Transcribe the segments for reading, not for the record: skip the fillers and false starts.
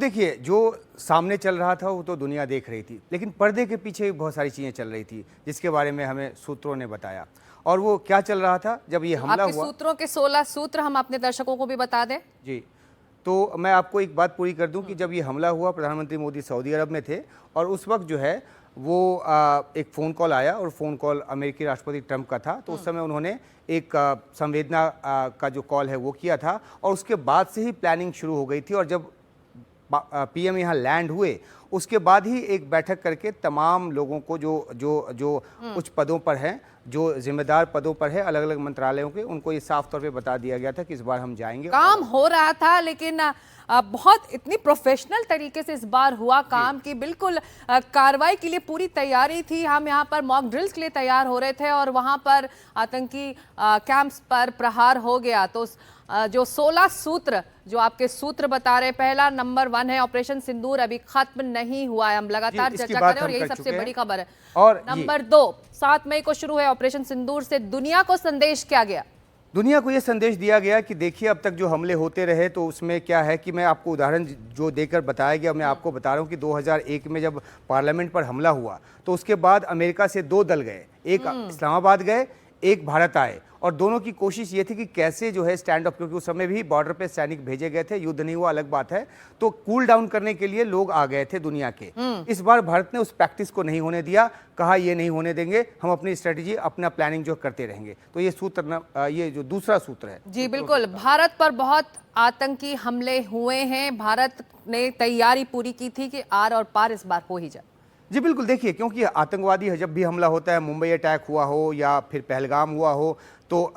देखिए, जो सामने चल रहा था वो तो दुनिया देख रही थी, लेकिन पर्दे के पीछे भी बहुत सारी चीज़ें चल रही थी जिसके बारे में हमें सूत्रों ने बताया। और वो क्या चल रहा था जब ये हमला आपके हुआ। सूत्रों के 16 सूत्र हम अपने दर्शकों को भी बता दें। जी, तो मैं आपको एक बात पूरी कर दूं कि जब ये हमला हुआ, प्रधानमंत्री मोदी सऊदी अरब में थे और उस वक्त जो है वो एक फ़ोन कॉल आया और फ़ोन कॉल अमेरिकी राष्ट्रपति ट्रंप का था। तो उस समय उन्होंने एक संवेदना का जो कॉल है वो किया था और उसके बाद से ही प्लानिंग शुरू हो गई थी। और जब पीएम यहाँ लैंड हुए उसके बाद ही एक बैठक करके तमाम लोगों को जो जो जो उच्च पदों पर हैं, जो जिम्मेदार पदों पर है अलग अलग मंत्रालयों के, उनको ये साफ तौर पे बता दिया गया था कि इस बार हम जाएंगे। काम हो रहा था, लेकिन बहुत इतनी प्रोफेशनल तरीके से इस बार हुआ काम कि बिल्कुल कार्रवाई के लिए पूरी तैयारी थी। हम यहाँ पर मॉक ड्रिल्स के लिए तैयार हो रहे थे और वहाँ पर आतंकी कैंप्स पर प्रहार हो गया। तो जो 16 सूत्र जो आपके सूत्र बता रहे, पहला नंबर 1 है ऑपरेशन सिंदूर अभी खत्म नहीं हुआ है, हम लगातार चर्चा करें और यही सबसे बड़ी खबर है। और नंबर 2, 7 मई को शुरू है ऑपरेशन सिंदूर से दुनिया को संदेश क्या गया? दुनिया को ये संदेश दिया गया कि देखिए अब तक जो हमले होते रहे तो उसमें क्या है कि मैं आपको उदाहरण जो देकर बताया गया, मैं आपको बता रहा हूँ कि 2001 में जब पार्लियामेंट पर हमला हुआ तो उसके बाद अमेरिका से 2 दल गए, एक इस्लामाबाद गए, एक भारत आए और दोनों की कोशिश ये थी कि कैसे जो है स्टैंड अप, क्योंकि उस समय भी बॉर्डर पे सैनिक भेजे गए थे, युद्ध नहीं हुआ अलग बात है, तो कूल डाउन करने के लिए लोग आ गए थे दुनिया के। इस बार भारत ने उस प्रैक्टिस को नहीं होने दिया, कहा ये नहीं होने देंगे, हम अपनी स्ट्रेटेजी अपना प्लानिंग जो करते रहेंगे। तो ये सूत्र ये जो दूसरा सूत्र है। जी बिल्कुल, भारत पर बहुत आतंकी हमले हुए हैं, भारत ने तैयारी पूरी की थी कि आर और पार इस बार हो ही जाए। जी बिल्कुल, देखिए क्योंकि आतंकवादी जब भी हमला होता है, मुंबई अटैक हुआ हो या फिर पहलगाम हुआ हो, तो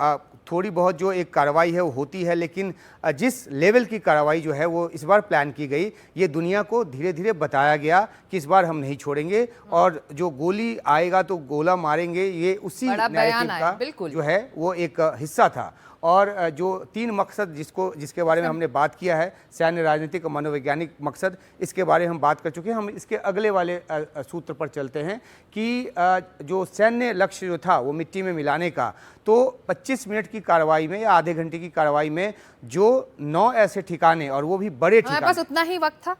थोड़ी बहुत जो एक कार्रवाई है वो होती है, लेकिन जिस लेवल की कार्रवाई जो है वो इस बार प्लान की गई, ये दुनिया को धीरे धीरे बताया गया कि इस बार हम नहीं छोड़ेंगे और जो गोली आएगा तो गोला मारेंगे, ये उसी नैरेटिव का जो है वो एक हिस्सा था। और जो 3 मकसद जिसके बारे में हमने बात किया है, सैन्य, राजनीतिक और मनोवैज्ञानिक मकसद, इसके बारे में हम बात कर चुके हैं। हम इसके अगले वाले सूत्र पर चलते हैं कि जो सैन्य लक्ष्य जो था वो मिट्टी में मिलाने का, तो 25 मिनट की कार्रवाई में या आधे घंटे की कार्रवाई में जो 9 ऐसे ठिकाने, और वो भी बड़े ठिकाने, बस उतना ही वक्त था।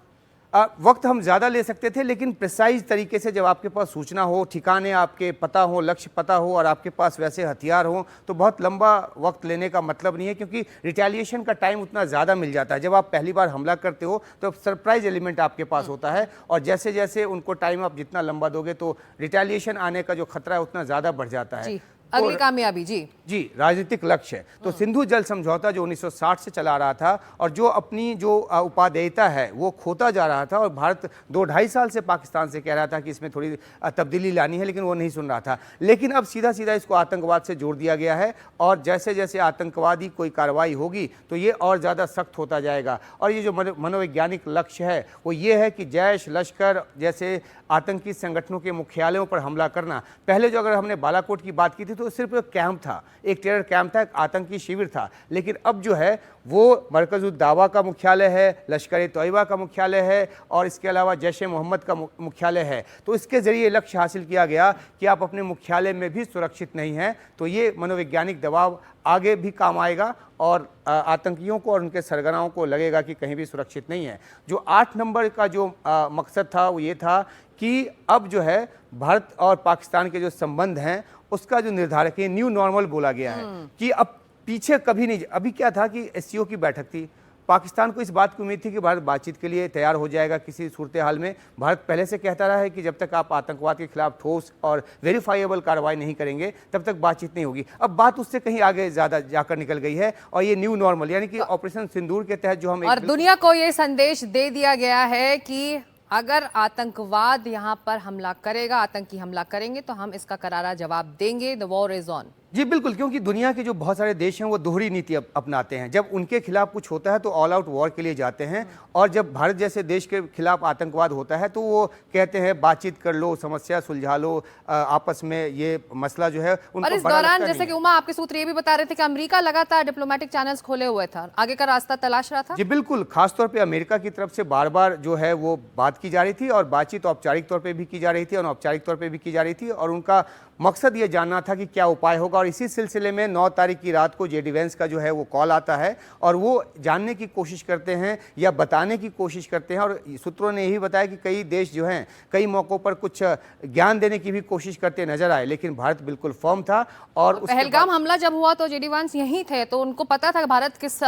वक्त हम ज़्यादा ले सकते थे, लेकिन प्रिसाइज तरीके से जब आपके पास सूचना हो, ठिकाने आपके पता हो, लक्ष्य पता हो और आपके पास वैसे हथियार हो, तो बहुत लंबा वक्त लेने का मतलब नहीं है, क्योंकि रिटेलिएशन का टाइम उतना ज़्यादा मिल जाता है। जब आप पहली बार हमला करते हो तो सरप्राइज एलिमेंट आपके पास होता है और जैसे जैसे उनको टाइम आप जितना लंबा दोगे तो रिटेलिएशन आने का जो खतरा है उतना ज़्यादा बढ़ जाता है। अगली कामयाबी जी राजनीतिक लक्ष्य है। तो सिंधु जल समझौता जो 1960 से चला रहा था और जो अपनी जो उपादेयता है वो खोता जा रहा था, और भारत 2-2.5 साल से पाकिस्तान से कह रहा था कि इसमें थोड़ी तब्दीली लानी है, लेकिन वो नहीं सुन रहा था। लेकिन अब सीधा सीधा इसको आतंकवाद से जोड़ दिया गया है और जैसे जैसे आतंकवादी कोई कार्रवाई होगी तो ये और ज़्यादा सख्त होता जाएगा। और ये जो मनोवैज्ञानिक लक्ष्य है वो ये है कि जैश, लश्कर जैसे आतंकी संगठनों के मुख्यालयों पर हमला करना। पहले जो अगर हमने बालाकोट की बात की थी तो सिर्फ एक कैंप था, एक टेरर कैंप था, एक आतंकी शिविर था, लेकिन अब जो है वो मरकज़-उद-दावा का मुख्यालय है, लश्कर-ए-तोयबा का मुख्यालय है और इसके अलावा जैश-ए-मोहम्मद का मुख्यालय है। तो इसके ज़रिए लक्ष्य हासिल किया गया कि आप अपने मुख्यालय में भी सुरक्षित नहीं हैं। तो ये मनोवैज्ञानिक दबाव आगे भी काम आएगा और आतंकियों को और उनके सरगनाओं को लगेगा कि कहीं भी सुरक्षित नहीं है। जो 8 नंबर का जो मकसद था वो ये था कि अब जो है भारत और पाकिस्तान के जो संबंध हैं उसका जो निर्धारक है, न्यू नॉर्मल बोला गया है कि अब पीछे कभी नहीं। अभी क्या था कि एससीओ की बैठक थी, पाकिस्तान को इस बात की उम्मीद थी कि भारत बातचीत के लिए तैयार हो जाएगा किसी सूरत हाल में। भारत पहले से कहता रहा है कि जब तक आप आतंकवाद के खिलाफ ठोस और वेरीफाइएबल कार्रवाई नहीं करेंगे तब तक बातचीत नहीं होगी। अब बात उससे कहीं आगे ज़्यादा जाकर निकल गई है और ये न्यू नॉर्मल यानी कि ऑपरेशन सिंदूर के तहत जो हम और दुनिया को ये संदेश दे दिया गया है कि अगर आतंकवाद यहाँ पर हमला करेगा, आतंकी हमला करेंगे तो हम इसका करारा जवाब देंगे। The war is on. जी बिल्कुल, क्योंकि दुनिया के जो बहुत सारे देश हैं वो दोहरी नीति अपनाते हैं। जब उनके खिलाफ कुछ होता है तो ऑल आउट वॉर के लिए जाते हैं, और जब भारत जैसे देश के खिलाफ आतंकवाद होता है तो वो कहते हैं बातचीत कर लो, समस्या सुलझा लो, आपस में ये मसला जो है उनको। और इस दौरान जैसे कि उमा आपके सूत्र ये भी बता रहे थे कि अमेरिका लगातार डिप्लोमेटिक चैनल्स खोले हुए था, आगे का रास्ता तलाश रहा था। जी बिल्कुल, खासतौर पे अमेरिका की तरफ से बार बार जो है वो बात की जा रही थी और बातचीत औपचारिक तौर पे भी की जा रही थी और अनौपचारिक तौर पे भी की जा रही थी, और उनका मकसद ये जानना था कि क्या उपाय होगा। और इसी सिलसिले में 9 तारीख की रात को जेडी वेंस का जो है वो कॉल आता है और वो जानने की कोशिश करते हैं या बताने की कोशिश करते हैं, और सूत्रों ने यही बताया कि कई देश जो हैं कई मौक़ों पर कुछ ज्ञान देने की भी कोशिश करते नजर आए, लेकिन भारत बिल्कुल फर्म था। और पहलगाम हमला जब हुआ तो जेडी वांस यहीं थे, तो उनको पता था कि भारत किस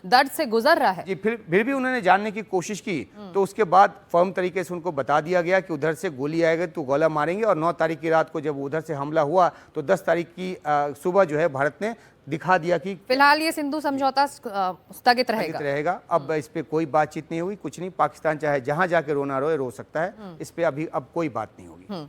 दर्द से गुजर रहा है। जी, फिर भी उन्होंने जानने की कोशिश की, तो उसके बाद फर्म तरीके से उनको बता दिया गया कि उधर से गोली आएगी तो गोला मारेंगे। और 9 तारीख की रात को जब उधर से हमला हुआ तो 10 तारीख की सुबह जो है भारत ने दिखा दिया कि फिलहाल ये सिंधु समझौता स्थगित रहेगा। अब इस पे कोई बातचीत नहीं हुई, कुछ नहीं। पाकिस्तान चाहे जहां जाके रोना रोए, रो सकता है, इस पे अभी अब कोई बात नहीं होगी।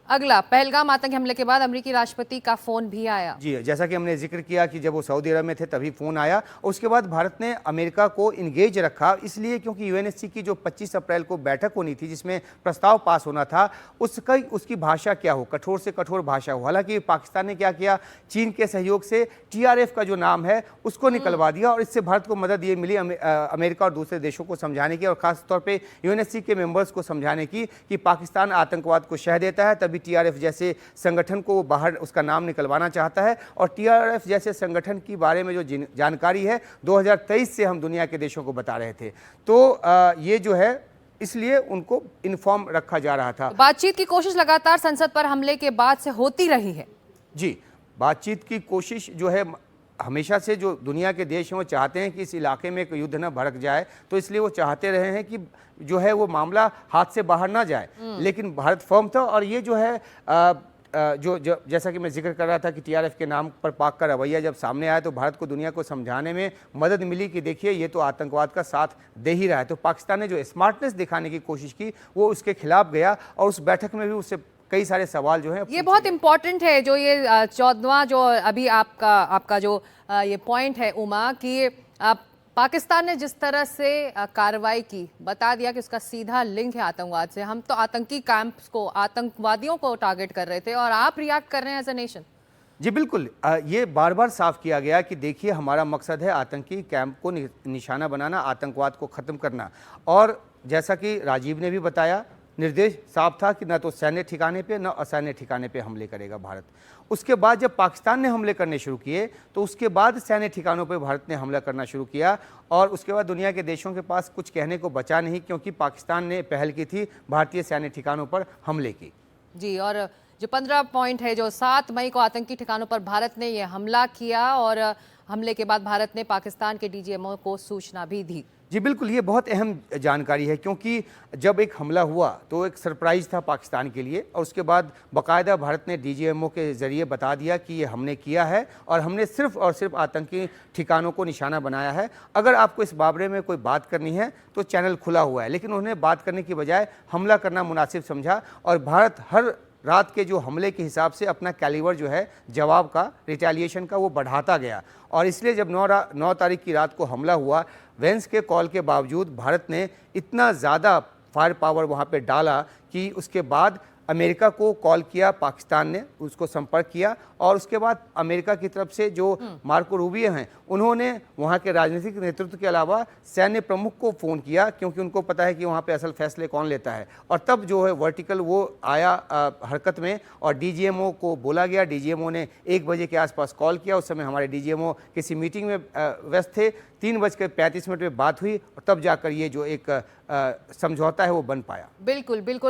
अगला, पहलगाम आतंकी हमले के बाद अमेरिकी राष्ट्रपति का फोन भी आया। जी, जैसा कि हमने जिक्र किया कि जब वो सऊदी अरब में थे तभी फोन आया। उसके बाद भारत ने अमेरिका को इंगेज रखा, इसलिए क्योंकि यूएनएससी की जो 25 अप्रैल को बैठक होनी थी जिसमें प्रस्ताव पास होना था, उसकी भाषा क्या हो, कठोर से कठोर भाषा हो। हालांकि पाकिस्तान ने क्या किया, चीन के सहयोग से टीआरएफ का जो नाम है उसको निकलवा दिया, और इससे भारत को मदद ये मिली अमेरिका और दूसरे देशों को समझाने की, और खासतौर पर यूएनएससी के मेंबर्स को समझाने की कि पाकिस्तान आतंकवाद को शह देता है, तभी टीआरएफ जैसे संगठन को बाहर उसका नाम निकलवाना चाहता है। और टीआरएफ जैसे संगठन के बारे में जो जानकारी है 2023 से हम दुनिया के देशों को बता रहे थे, तो ये जो है इसलिए उनको इन्फॉर्म रखा जा रहा था। बातचीत की कोशिश लगातार संसद पर हमले के बाद से होती रही है। जी, बातचीत की कोशिश जो है हमेशा से जो दुनिया के देश हैं वो चाहते हैं कि इस इलाके में एक युद्ध न भड़क जाए, तो इसलिए वो चाहते रहे हैं कि जो है वो मामला हाथ से बाहर ना जाए। लेकिन भारत फर्म था, और ये जो है जैसा कि मैं जिक्र कर रहा था कि टीआरएफ के नाम पर पाक का रवैया जब सामने आया तो भारत को दुनिया को समझाने में मदद मिली कि देखिए ये तो आतंकवाद का साथ दे ही रहा है। तो पाकिस्तान ने जो स्मार्टनेस दिखाने की कोशिश की वो उसके खिलाफ गया, और उस बैठक में भी उससे कई सारे सवाल जो है ये बहुत इंपॉर्टेंट है। जो ये 14वां जो अभी आपका जो ये पॉइंट है उमा, कि पाकिस्तान ने जिस तरह से कार्रवाई की, बता दिया कि उसका सीधा लिंक है आतंकवाद से। हम तो आतंकी कैंप्स को, आतंकवादियों को टारगेट कर रहे थे, और आप रिएक्ट कर रहे हैं एज अ नेशन। जी बिल्कुल, ये बार बार साफ किया गया कि देखिए हमारा मकसद है आतंकी कैंप को निशाना बनाना, आतंकवाद को ख़त्म करना। और जैसा कि राजीव ने भी बताया, निर्देश साफ था कि न तो सैन्य ठिकाने पे न असैन्य ठिकाने पे हमले करेगा भारत। उसके बाद जब पाकिस्तान ने हमले करने शुरू किए तो उसके बाद सैन्य ठिकानों पे भारत ने हमला करना शुरू किया, और उसके बाद दुनिया के देशों के पास कुछ कहने को बचा नहीं, क्योंकि पाकिस्तान ने पहल की थी भारतीय सैन्य ठिकानों पर हमले की। जी, और जो 15 पॉइंट है, जो 7 मई को आतंकी ठिकानों पर भारत ने ये हमला किया, और हमले के बाद भारत ने पाकिस्तान के डीजीएमओ को सूचना भी दी। जी बिल्कुल, ये बहुत अहम जानकारी है, क्योंकि जब एक हमला हुआ तो एक सरप्राइज़ था पाकिस्तान के लिए, और उसके बाद बाकायदा भारत ने डीजीएमओ के ज़रिए बता दिया कि ये हमने किया है और हमने सिर्फ़ और सिर्फ आतंकी ठिकानों को निशाना बनाया है। अगर आपको इस बारे में कोई बात करनी है तो चैनल खुला हुआ है, लेकिन उन्होंने बात करने की बजाय हमला करना मुनासिब समझा, और भारत हर रात के जो हमले के हिसाब से अपना कैलिबर जो है जवाब का, रिटेलिएशन का, वो बढ़ाता गया। और इसलिए जब 9 तारीख की रात को हमला हुआ, वेंस के कॉल के बावजूद भारत ने इतना ज़्यादा फायर पावर वहाँ पे डाला कि उसके बाद अमेरिका को कॉल किया, पाकिस्तान ने उसको संपर्क किया, और उसके बाद अमेरिका की तरफ से जो मार्को रूबियो हैं उन्होंने वहाँ के राजनीतिक नेतृत्व के अलावा सैन्य प्रमुख को फ़ोन किया, क्योंकि उनको पता है कि वहाँ पे असल फैसले कौन लेता है। और तब जो है वर्टिकल वो आया हरकत में, और डीजीएमओ को बोला गया। डीजीएमओ ने 1 बजे के आसपास कॉल किया। उस समय हमारे डीजीएमओ किसी मीटिंग में व्यस्त थे। 3:35 में बात हुई, और तब जाकर ये जो एक समझौता है वो बन पाया। बिल्कुल बिल्कुल।